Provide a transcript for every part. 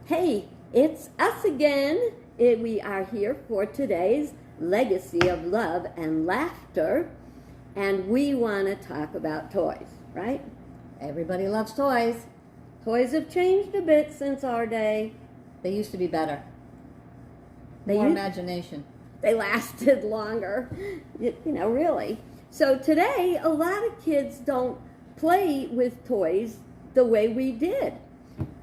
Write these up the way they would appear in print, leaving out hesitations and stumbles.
Hey, it's us again. We are here for today's Legacy of Love and Laughter, and we want to talk about toys, right? Everybody loves toys. Toys have changed a bit since our day. They used to be better. They More used- imagination. They lasted longer, really. So today, a lot of kids don't play with toys the way we did.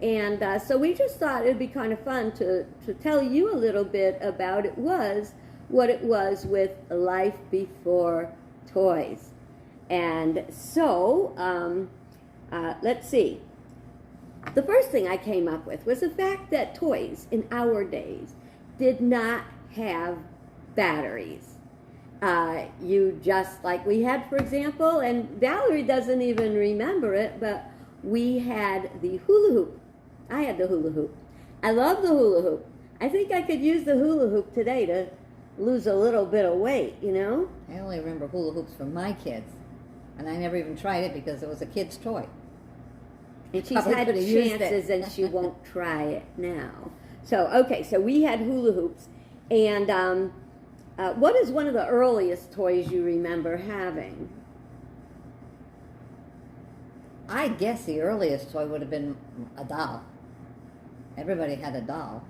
And so we just thought it would be kind of fun to tell you a little bit about what it was with life before toys. And so, let's see. The first thing I came up with was the fact that toys in our days did not have batteries. You just, like we had, for example, and Valerie doesn't even remember it, but we had the hula hoop. I had the hula hoop. I love the hula hoop. I think I could use the hula hoop today to lose a little bit of weight, I only remember hula hoops from my kids. And I never even tried it because it was a kid's toy. And she's Probably had could have used chances it. and she won't try it now. So, okay, so we had hula hoops. And what is one of the earliest toys you remember having? I guess the earliest toy would have been a doll. Everybody had a doll.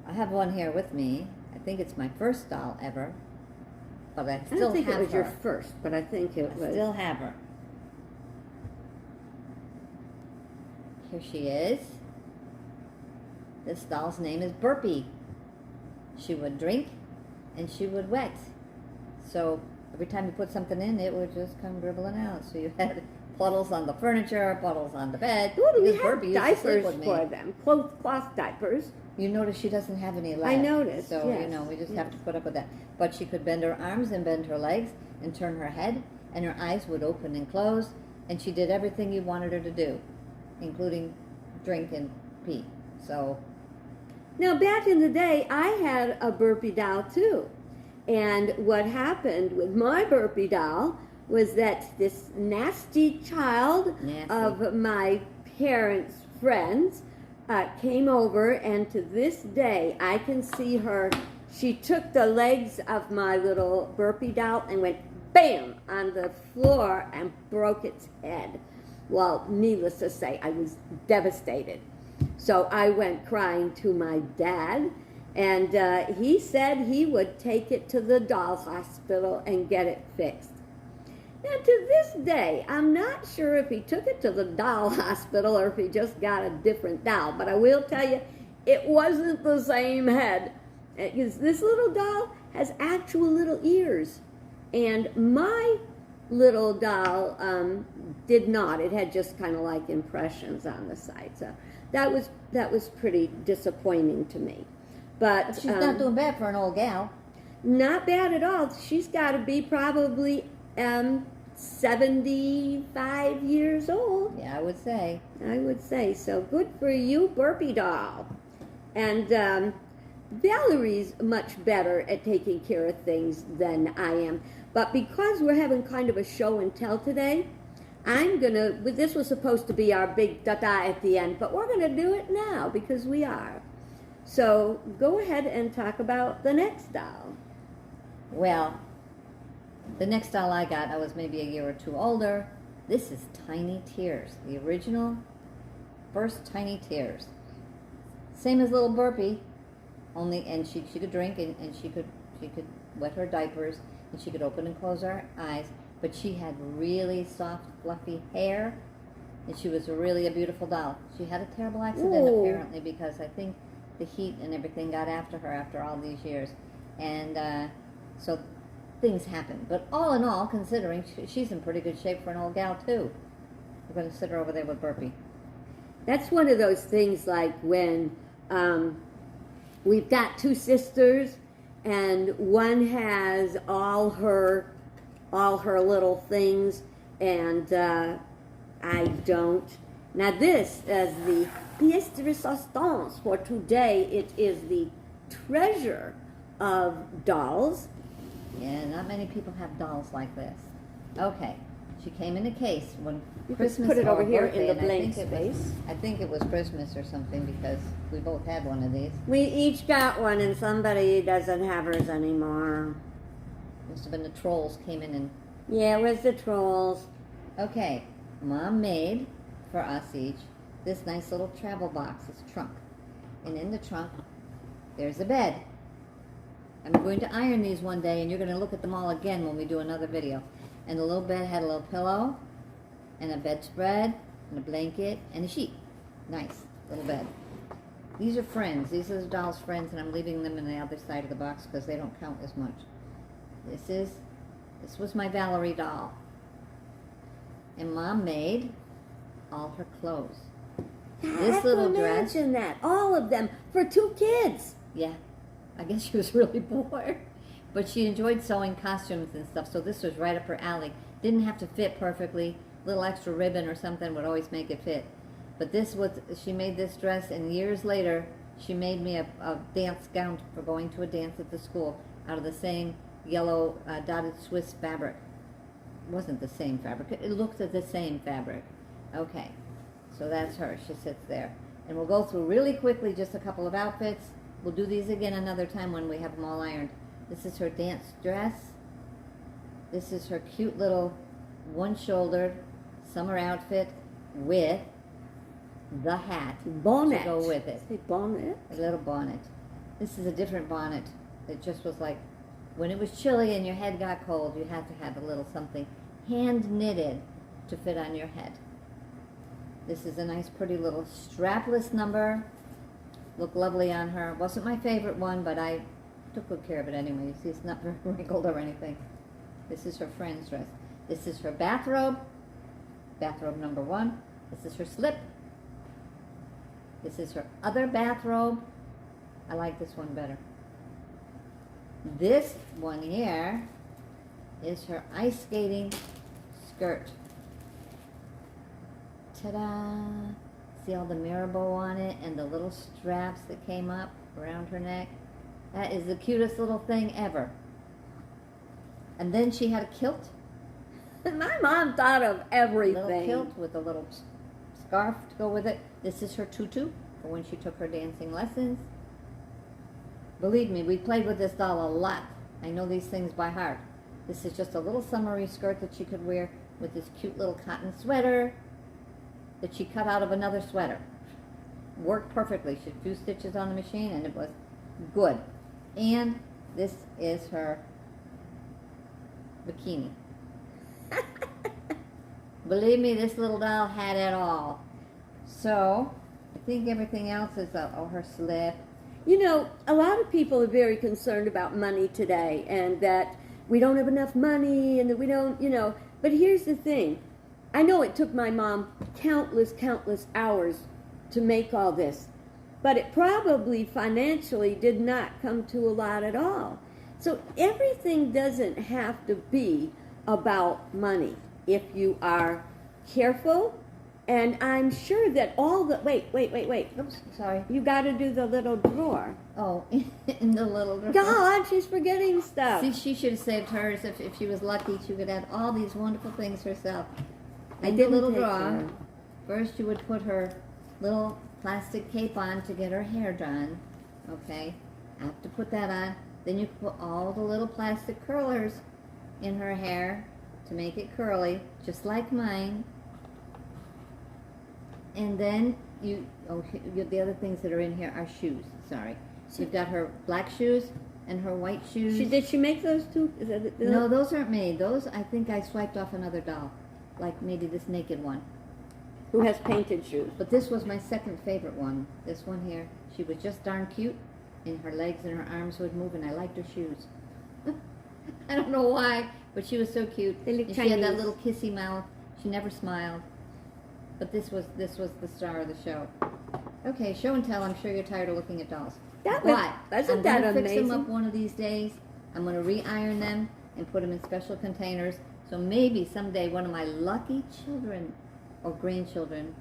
I have one here with me. I think it's my first doll ever. But I I still don't think have it was her. your first, but I think it I was. still have her. Here she is. This doll's name is Burpee. She would drink and she would wet. So every time you put something in, it would just come dribbling out. So you had puddles on the furniture, puddles on the bed. Well, we because had Burpee used to sleep diapers with me. for them, cloth diapers. You notice she doesn't have any legs. I noticed, So, yes, we just yes. have to put up with that. But she could bend her arms and bend her legs and turn her head, and her eyes would open and close, and she did everything you wanted her to do, including drink and pee. So, Now, back in the day, I had a Burpee doll too. And what happened with my Burpee doll was that this nasty child of my parents' friends came over, and to this day, I can see her. She took the legs of my little Burpee doll and went bam on the floor and broke its head. Well, needless to say, I was devastated. So I went crying to my dad, and he said he would take it to the doll hospital and get it fixed. Now, to this day, I'm not sure if he took it to the doll hospital or if he just got a different doll, but I will tell you, it wasn't the same head. Because this little doll has actual little ears, and my little doll did not. It had just kind of like impressions on the side. So that was pretty disappointing to me. But she's not doing bad for an old gal. Not bad at all. She's got to be probably 75 years old. Yeah, I would say. So good for you, Burpee Doll. And Valerie's much better at taking care of things than I am. But because we're having kind of a show and tell today, this was supposed to be our big da-da at the end, but we're gonna do it now because we are. So go ahead and talk about the next doll. Well, the next doll I got, I was maybe a year or two older. This is Tiny Tears, the original first Tiny Tears. Same as little Burpee, and she could drink and she could wet her diapers and she could open and close her eyes. But she had really soft, fluffy hair, and she was really a beautiful doll. She had a terrible accident apparently because I think the heat and everything got after her after all these years, and so things happened. But all in all, considering she's in pretty good shape for an old gal too. We're going to sit her over there with Burpee. That's one of those things like when we've got two sisters, and one has all her little things, and I don't. Now this is the pièce de résistance for today. It is the treasure of dolls. Yeah, not many people have dolls like this. Okay, She came in a case when You Christmas just put it or over here birthday, in the and blank space. I think it was Christmas or something because we both had one of these. We each got one, and somebody doesn't have hers anymore. Must have been the trolls came in and... Yeah, it was the trolls. Okay, Mom made for us each this nice little travel box, this trunk. And in the trunk, there's a bed. I'm going to iron these one day, and you're going to look at them all again when we do another video. And the little bed had a little pillow, and a bedspread, and a blanket, and a sheet. Nice little bed. These are friends. These are the doll's friends, and I'm leaving them in the other side of the box because they don't count as much. This was my Valerie doll. And Mom made all her clothes. This little dress. Imagine that. All of them for 2 kids. Yeah, I guess she was really bored. But she enjoyed sewing costumes and stuff, so this was right up her alley. Didn't have to fit perfectly. Little extra ribbon or something would always make it fit. But she made this dress, and years later, she made me a dance gown for going to a dance at the school out of the same yellow dotted Swiss fabric. It wasn't the same fabric. It looked at the same fabric. Okay, so that's her. She sits there. And we'll go through really quickly just a couple of outfits. We'll do these again another time when we have them all ironed. This is her dance dress. This is her cute little one-shouldered summer outfit with the hat Bonnet. to go with it. Say bonnet. A little bonnet. This is a different bonnet. It just was like, when it was chilly and your head got cold, you had to have a little something hand-knitted to fit on your head. This is a nice, pretty little strapless number. Looked lovely on her. Wasn't my favorite one, but I took good care of it anyway. You see, it's not very wrinkled or anything. This is her friend's dress. This is her bathrobe. Bathrobe number 1. This is her slip. This is her other bathrobe. I like this one better. This one here is her ice skating skirt. Ta-da! See all the mirror bow on it and the little straps that came up around her neck? That is the cutest little thing ever. And then she had a kilt. My mom thought of everything. Little kilt with a little scarf to go with it. This is her tutu for when she took her dancing lessons. Believe me, we played with this doll a lot. I know these things by heart. This is just a little summery skirt that she could wear with this cute little cotton sweater that she cut out of another sweater. Worked perfectly. She had a few stitches on the machine and it was good. And this is her bikini. Believe me, this little doll had it all. So, I think everything else is, her slip. You know, a lot of people are very concerned about money today and that we don't have enough money and that we don't, but here's the thing. I know it took my mom countless hours to make all this, but it probably financially did not come to a lot at all. So everything doesn't have to be about money if you are careful. And I'm sure that all the... Wait. Oops, sorry. You got to do the little drawer. Oh, in the little drawer. God, she's forgetting stuff. See, she should have saved hers if she was lucky. She could add all these wonderful things herself. I In the didn't little take drawer, care. first you would put her little plastic cape on to get her hair done. Okay? After put that on, then you put all the little plastic curlers in her hair to make it curly, just like mine. And then the other things that are in here are shoes. Sorry. So you've got her black shoes and her white shoes. Did she make those two? Is that No, those aren't made. Those, I think I swiped off another doll. Like maybe this naked one. Who has painted shoes? But this was my second favorite one. This one here. She was just darn cute. And her legs and her arms would move, and I liked her shoes. I don't know why, but she was so cute. They look And she had that Chinese. little kissy mouth. She never smiled. But this was the star of the show. Okay, show and tell. I'm sure you're tired of looking at dolls. Wasn't that I'm going to fix them amazing? up one of these days. I'm going to re-iron them and put them in special containers. So maybe someday one of my lucky children or grandchildren,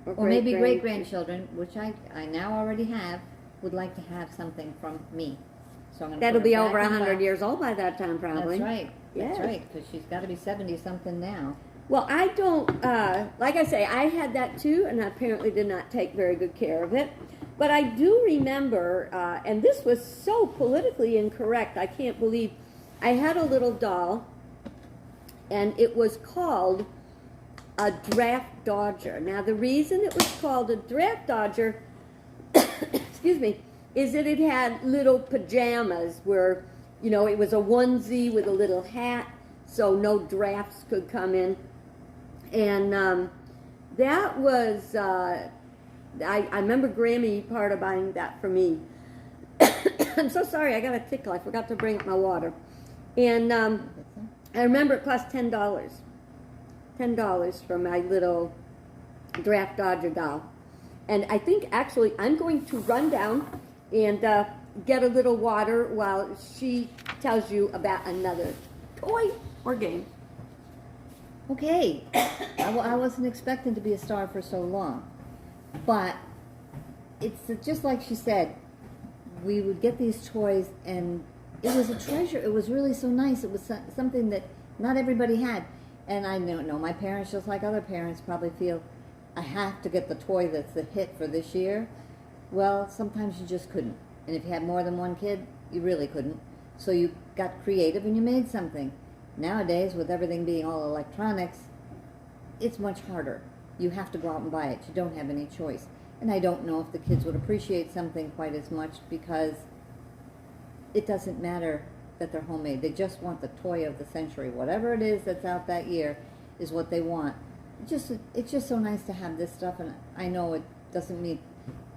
or maybe great-grandchildren, which I now already have, would like to have something from me. So I'm going to That'll put her be back over in the 100 box. years old by that time, probably. That's right. That's Yes. right, because she's got to be 70-something now. Well, I don't, like I say, I had that too, and I apparently did not take very good care of it. But I do remember, and this was so politically incorrect, I can't believe, I had a little doll, and it was called a draft dodger. Now, the reason it was called a draft dodger, excuse me, is that it had little pajamas where, you know, it was a onesie with a little hat, so no drafts could come in. And that was, I remember Grammy part of buying that for me. I'm so sorry, I got a tickle. I forgot to bring up my water. And I remember it cost $10. $10 for my little draft dodger doll. And I think actually I'm going to run down and get a little water while she tells you about another toy or game. Okay, I wasn't expecting to be a star for so long, but it's just like she said, we would get these toys and it was a treasure. It was really so nice. It was something that not everybody had. And I know my parents, just like other parents, probably feel, I have to get the toy that's the hit for this year. Well, sometimes you just couldn't. And if you had more than one kid, you really couldn't. So you got creative and you made something. Nowadays, with everything being all electronics, it's much harder. You have to go out and buy it. You don't have any choice. And I don't know if the kids would appreciate something quite as much because it doesn't matter that they're homemade. They just want the toy of the century. Whatever it is that's out that year is what they want. It's just so nice to have this stuff, and I know it doesn't mean,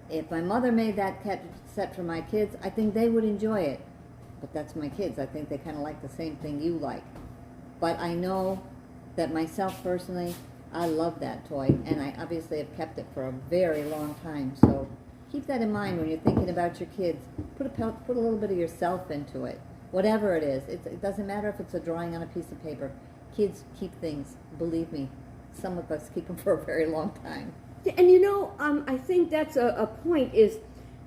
if my mother made that set for my kids, I think they would enjoy it. But that's my kids. I think they kind of like the same thing you like. But I know that myself personally, I love that toy, and I obviously have kept it for a very long time. So keep that in mind when you're thinking about your kids. Put a little bit of yourself into it. Whatever it is. It doesn't matter if it's a drawing on a piece of paper. Kids keep things, believe me. Some of us keep them for a very long time. And you know, I think that's a point is,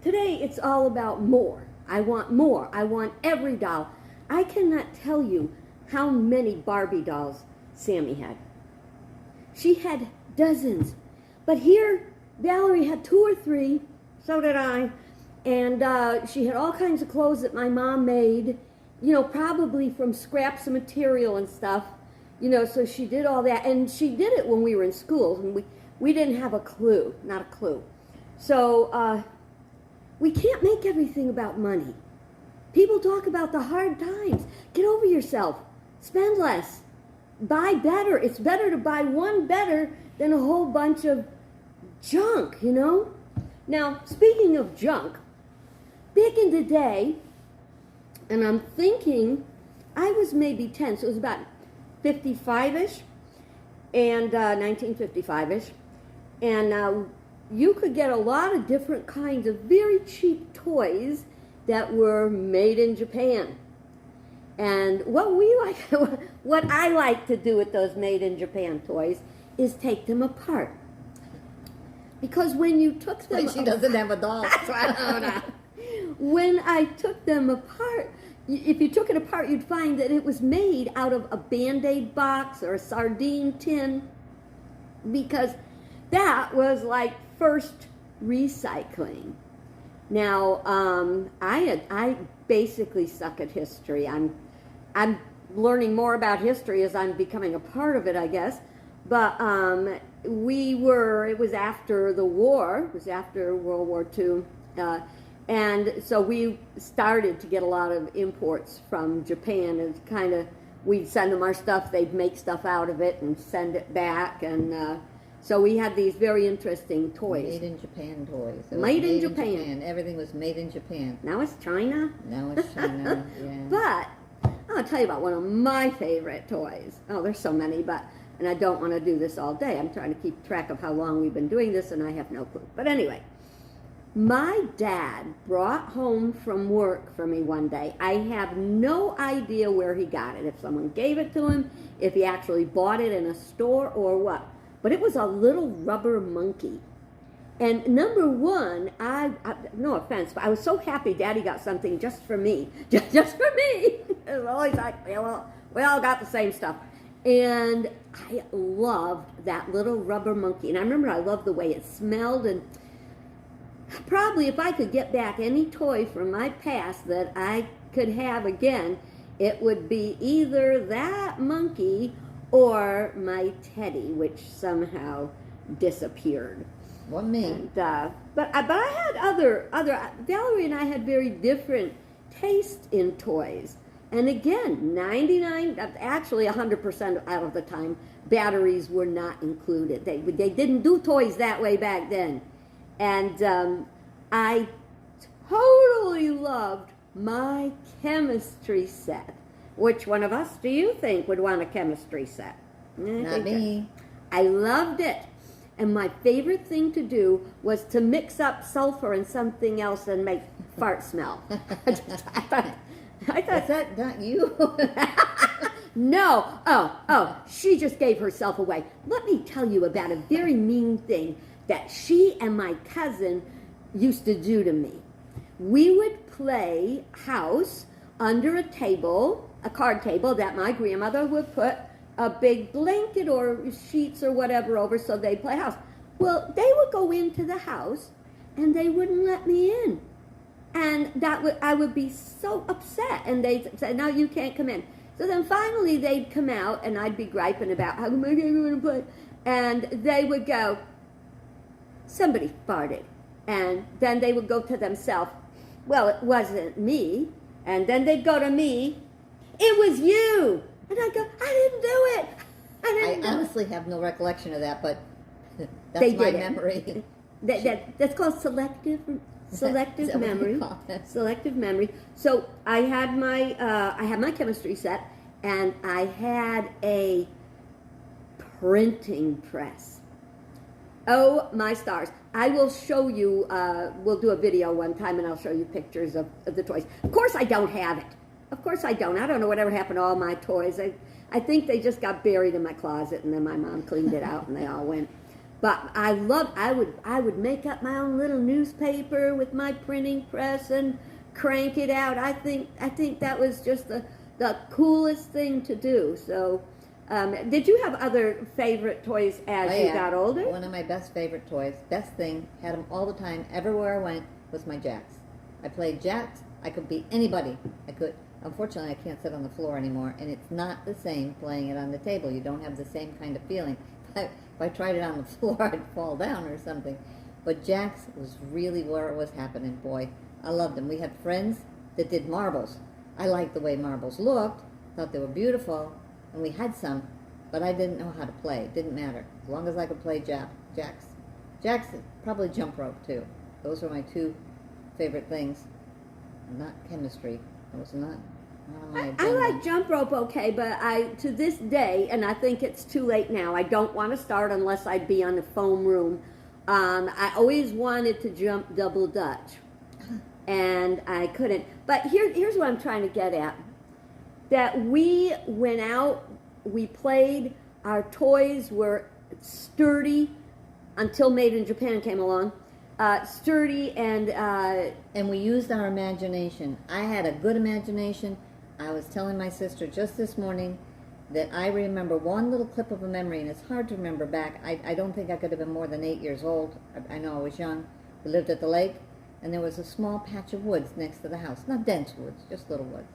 today it's all about more. I want more. I want every doll. I cannot tell you how many Barbie dolls Sammy had. She had dozens. But here, Valerie had 2 or 3, so did I, and she had all kinds of clothes that my mom made, you know, probably from scraps of material and stuff, you know, so she did all that, and she did it when we were in school, and we didn't have a clue, not a clue. So we can't make everything about money. People talk about the hard times. Get over yourself. Spend less. Buy better. It's better to buy one better than a whole bunch of junk, you know? Now, speaking of junk, back in the day, and I'm thinking, I was maybe 10, so it was about 55-ish, and 1955-ish, and you could get a lot of different kinds of very cheap toys that were made in Japan. And what I like to do with those made in Japan toys is take them apart. Because when you took them She doesn't have a doll. That's right. When I took them apart, if you took it apart, you'd find that it was made out of a Band-Aid box or a sardine tin, because that was like first recycling. Now, I basically suck at history. I'm learning more about history as I'm becoming a part of it, I guess. But it was after the war. It was after World War II. And so we started to get a lot of imports from Japan. And kind of, we'd send them our stuff. They'd make stuff out of it and send it back. And so we had these very interesting toys. Made in Japan toys. Made in Japan. Everything was made in Japan. Now it's China. Now it's China, yeah. But I'll tell you about one of my favorite toys. Oh, there's so many, and I don't want to do this all day. I'm trying to keep track of how long we've been doing this, and I have no clue. But anyway, my dad brought home from work for me one day. I have no idea where he got it, if someone gave it to him, if he actually bought it in a store or what. But it was a little rubber monkey. And number one, I no offense, but I was so happy Daddy got something just for me. Just for me. It was always like, well, we all got the same stuff. And I loved that little rubber monkey. And I remember I loved the way it smelled. And probably if I could get back any toy from my past that I could have again, it would be either that monkey or my teddy, which somehow disappeared. What me? And, but I had other. Valerie and I had very different taste in toys. And again, 100% out of the time, batteries were not included. They didn't do toys that way back then. And I totally loved my chemistry set. Which one of us do you think would want a chemistry set? Not me. I loved it. And my favorite thing to do was to mix up sulfur and something else and make fart smell. I thought, Is that not you? no. Oh, she just gave herself away. Let me tell you about a very mean thing that she and my cousin used to do to me. We would play house under a table, a card table that my grandmother would put a big blanket or sheets or whatever over so they'd play house. Well, they would go into the house and they wouldn't let me in. And I would be so upset, and they'd say, no, you can't come in. So then finally they'd come out, and I'd be griping about how am I going to play? And they would go, somebody farted. And then they would go to themselves, well, it wasn't me. And then they'd go to me, it was you. And I'd go, I didn't do it. I honestly have no recollection of that, but that's They my did it. memory. That's called selective memory. Selective memory. So I had my chemistry set, and I had a printing press. Oh my stars! I will show you. We'll do a video one time, and I'll show you pictures of the toys. Of course, I don't have it. Of course, I don't. I don't know whatever happened to all my toys. I think they just got buried in my closet, and then my mom cleaned it out, and they all went. But I would make up my own little newspaper with my printing press and crank it out. I think that was just the coolest thing to do. So, did you have other favorite toys as you got older? One of my best favorite toys, best thing, had them all the time, everywhere I went, was my jacks. I played jacks. I could be anybody. I could. Unfortunately, I can't sit on the floor anymore, and it's not the same playing it on the table. You don't have the same kind of feeling. If I tried it on the floor, I'd fall down or something. But jacks was really where it was happening. Boy, I loved them. We had friends that did marbles. I liked the way marbles looked, thought they were beautiful, and we had some, but I didn't know how to play. It didn't matter. As long as I could play jacks. Jacks, probably jump rope, too. Those were my two favorite things. Not chemistry. It was not on my agenda. I like jump rope okay, but to this day, and I think it's too late now, I don't want to start unless I'd be on the foam room. I always wanted to jump double dutch, and I couldn't. But here's what I'm trying to get at. That we went out, we played, our toys were sturdy until Made in Japan came along. Sturdy and we used our imagination. I had a good imagination. I was telling my sister just this morning that I remember one little clip of a memory, and it's hard to remember back. I don't think I could have been more than 8 years old. I know I was young. We lived at the lake, and there was a small patch of woods next to the house. Not dense woods, just little woods.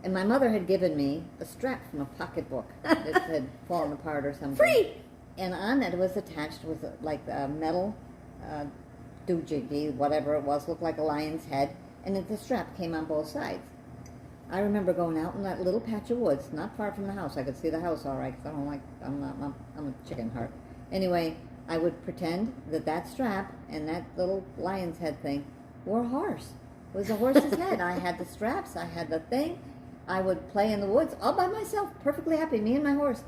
And my mother had given me a strap from a pocketbook that had fallen apart or something. Free! And on it was attached with like a metal doojiggy, whatever it was, looked like a lion's head, and the strap came on both sides. I remember going out in that little patch of woods, not far from the house. I could see the house all right, because I'm a chicken heart. Anyway, I would pretend that strap and that little lion's head thing were a horse. It was a horse's head. I had the straps, I had the thing. I would play in the woods all by myself, perfectly happy, me and my horse.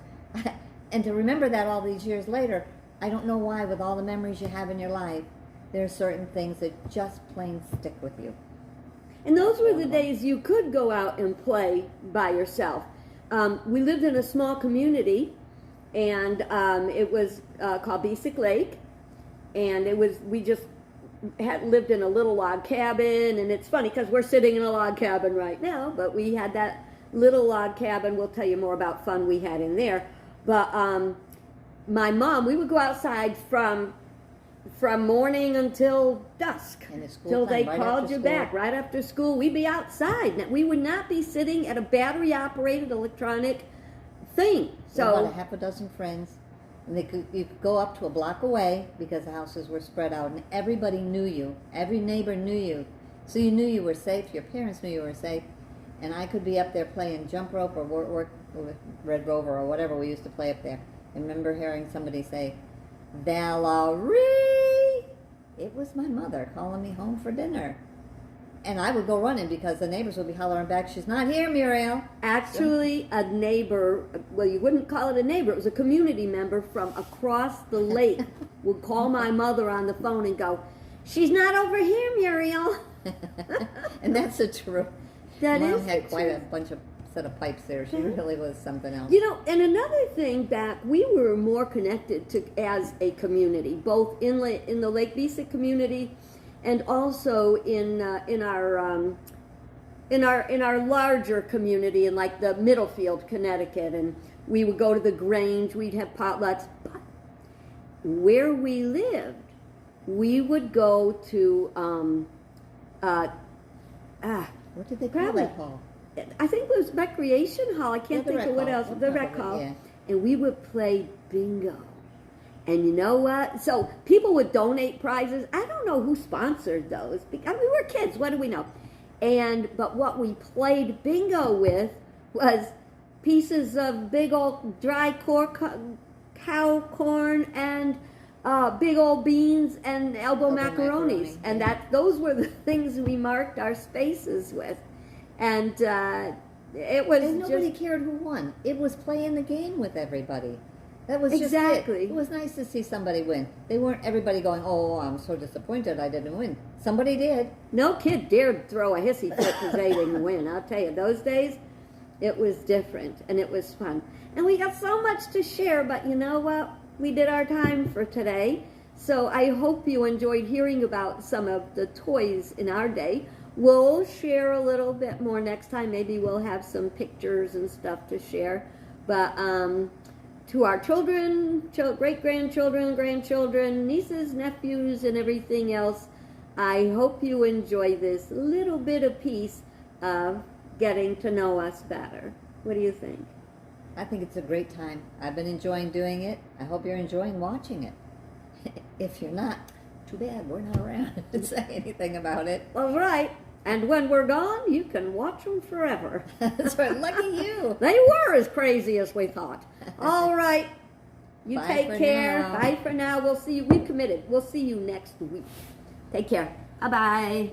And to remember that all these years later, I don't know why, with all the memories you have in your life, there are certain things that just plain stick with you. And those were the days you could go out and play by yourself. We lived in a small community, and it was called Basic Lake, and we just had lived in a little log cabin, and it's funny because we're sitting in a log cabin right now, but we had that little log cabin. We'll tell you more about fun we had in there. But my mom, we would go outside from morning until dusk, till they called you back. Right after school, we'd be outside. Now, we would not be sitting at a battery-operated electronic thing. So about a half a dozen friends, and you could go up to a block away because the houses were spread out, and everybody knew you. Every neighbor knew you, so you knew you were safe. Your parents knew you were safe, and I could be up there playing jump rope or work with Red Rover or whatever we used to play up there. I remember hearing somebody say, "Valerie!" It was my mother calling me home for dinner. And I would go running because the neighbors would be hollering back, "She's not here, Muriel." Actually, a neighbor, well, you wouldn't call it a neighbor, it was a community member from across the lake would call my mother on the phone and go, "She's not over here, Muriel." And that's the truth. That Mom is had the quite truth. a bunch of set of pipes there. She really was something else. You know, and another thing back, we were more connected to as a community, both in the Lake Vista community, and also in our larger community in like the Middlefield, Connecticut, and we would go to the Grange. We'd have potlucks, but where we lived, we would go to What did they call that hall? I think it was Recreation Hall. I can't think of what else. The Rec Hall. Yeah. And we would play bingo. And you know what? So people would donate prizes. I don't know who sponsored those. I mean, we were kids. What do we know? But what we played bingo with was pieces of big old dry cow corn and big old beans and elbow macaronis. And those were the things we marked our spaces with. And it was and nobody just, cared who won. It was playing the game with everybody. That was just exactly. it. It was nice to see somebody win. They weren't everybody going, "Oh, I'm so disappointed I didn't win." Somebody did. No kid dared throw a hissy fit because they didn't win. I'll tell you, those days, it was different and it was fun. And we got so much to share, but you know what? We did our time for today. So I hope you enjoyed hearing about some of the toys in our day. We'll share a little bit more next time. Maybe we'll have some pictures and stuff to share. But to our children, great-grandchildren, grandchildren, nieces, nephews, and everything else, I hope you enjoy this little bit of piece of getting to know us better. What do you think? I think it's a great time. I've been enjoying doing it. I hope you're enjoying watching it. If you're not, too bad we're not around to say anything about it. All right. And when we're gone, you can watch them forever. That's right. Lucky you. They were as crazy as we thought. All right. You Bye take for care. now. Bye for now. We'll see you. We've committed. We'll see you next week. Take care. Bye-bye.